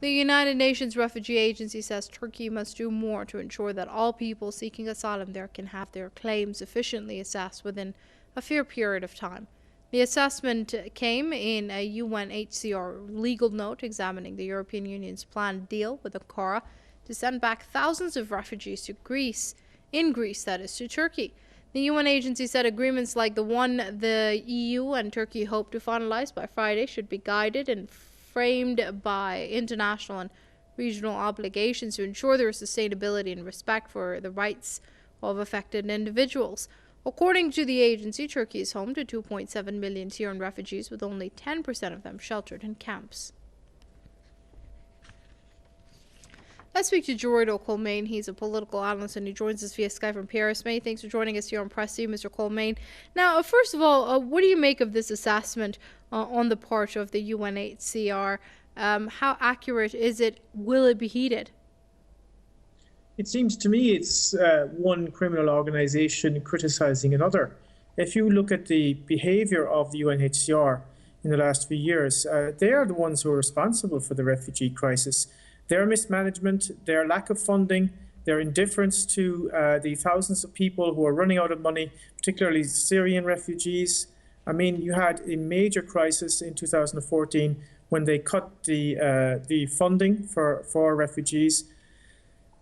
The United Nations Refugee Agency says Turkey must do more to ensure that all people seeking asylum there can have their claims efficiently assessed within a fair period of time. The assessment came in a UNHCR legal note examining the European Union's planned deal with Ankara to send back thousands of refugees to Greece, that is, to Turkey. The UN agency said agreements like the one the EU and Turkey hope to finalize by Friday should be guided and framed by international and regional obligations to ensure their sustainability and respect for the rights of affected individuals. According to the agency, Turkey is home to 2.7 million Syrian refugees, with only 10% of them sheltered in camps. Let's speak to Gearóid Ó Colmáin. He's a political analyst and he joins us via Skype from Paris. Many thanks for joining us here on Press U, Mr. Colmáin. Now, first of all, what do you make of this assessment on the part of the UNHCR? How accurate is it? Will it be heeded? It seems to me it's one criminal organisation criticising another. If you look at the behaviour of the UNHCR in the last few years, they are the ones who are responsible for the refugee crisis. Their mismanagement, their lack of funding, their indifference to the thousands of people who are running out of money, particularly Syrian refugees. I mean, you had a major crisis in 2014 when they cut the funding for refugees.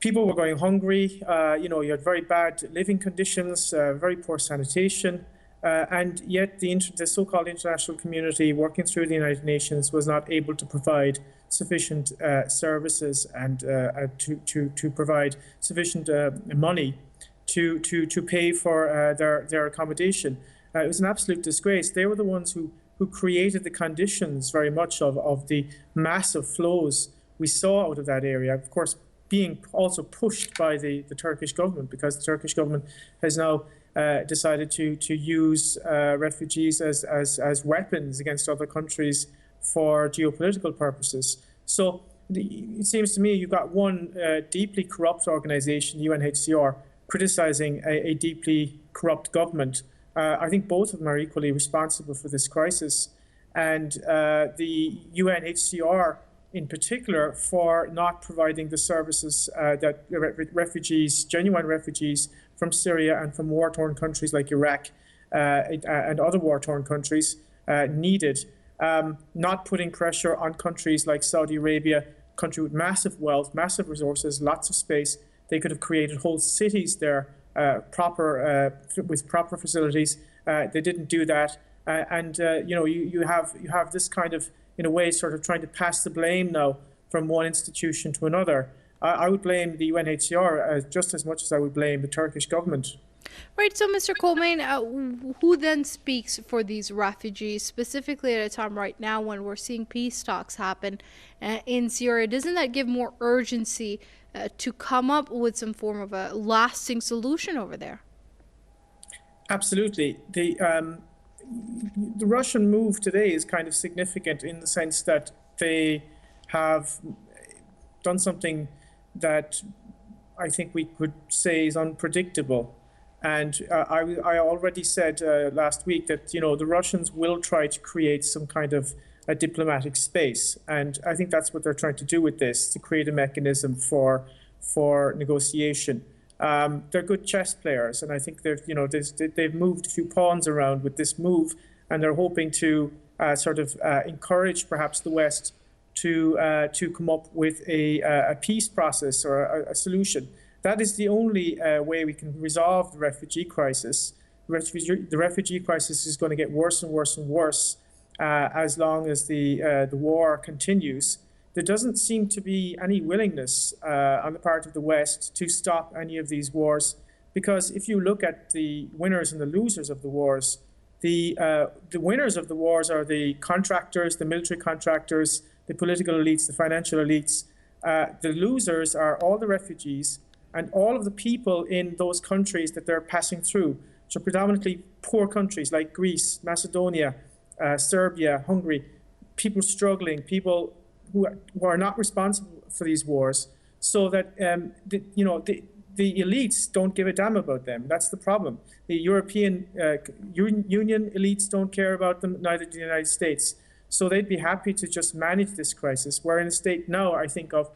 People were going hungry. You had very bad living conditions, very poor sanitation, and yet the so-called international community working through the United Nations was not able to provide sufficient services and to provide sufficient money to pay for their accommodation. It was an absolute disgrace. They were the ones who created the conditions very much of the massive flows we saw out of that area. Of course, being also pushed by the Turkish government, because the Turkish government has now decided to use refugees as weapons against other countries for geopolitical purposes. So it seems to me you've got one deeply corrupt organisation, UNHCR, criticising a deeply corrupt government. I think both of them are equally responsible for this crisis. And the UNHCR in particular for not providing the services that refugees, genuine refugees from Syria and from war-torn countries like Iraq and other war-torn countries needed. Not putting pressure on countries like Saudi Arabia, a country with massive wealth, massive resources, lots of space. They could have created whole cities there, with proper facilities. They didn't do that, you have this kind of, in a way, sort of trying to pass the blame now from one institution to another. I would blame the UNHCR just as much as I would blame the Turkish government. Right, so Mr. Colmáin, who then speaks for these refugees, specifically at a time right now when we're seeing peace talks happen in Syria? Doesn't that give more urgency to come up with some form of a lasting solution over there? Absolutely. The Russian move today is kind of significant in the sense that they have done something that I think we could say is unpredictable. And I already said last week that, the Russians will try to create some kind of a diplomatic space. And I think that's what they're trying to do with this, to create a mechanism for negotiation. They're good chess players, and I think they've moved a few pawns around with this move, and they're hoping to encourage perhaps the West to come up with a peace process or a solution. That is the only way we can resolve the refugee crisis. The refugee crisis is going to get worse and worse and worse as long as the war continues. There doesn't seem to be any willingness on the part of the West to stop any of these wars, because if you look at the winners and the losers of the wars, the winners of the wars are the contractors, the military contractors, the political elites, the financial elites. The losers are all the refugees and all of the people in those countries that they're passing through, which are predominantly poor countries like Greece, Macedonia, Serbia, Hungary, people struggling, people who are not responsible for these wars, so that the elites don't give a damn about them. That's the problem. The European Union elites don't care about them, neither do the United States. So they'd be happy to just manage this crisis. We're in a state now, I think, of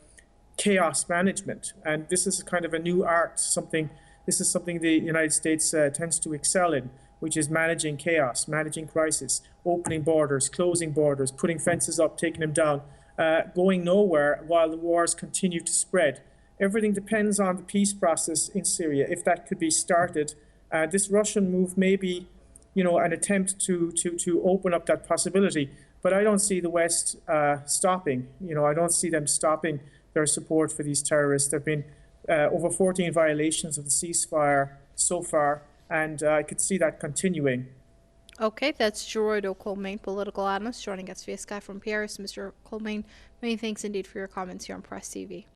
chaos management. And this is kind of a new art, this is something the United States tends to excel in, which is managing chaos, managing crisis, opening borders, closing borders, putting fences up, taking them down, going nowhere while the wars continue to spread. Everything depends on the peace process in Syria. If that could be started, this Russian move may be, an attempt to open up that possibility. But I don't see the West stopping. I don't see them stopping their support for these terrorists. There have been over 14 violations of the ceasefire so far, and I could see that continuing. Okay, that's Gearóid Ó Colmáin, political analyst, joining us via Skype from Paris. Mr. Colmáin, many thanks indeed for your comments here on Press TV.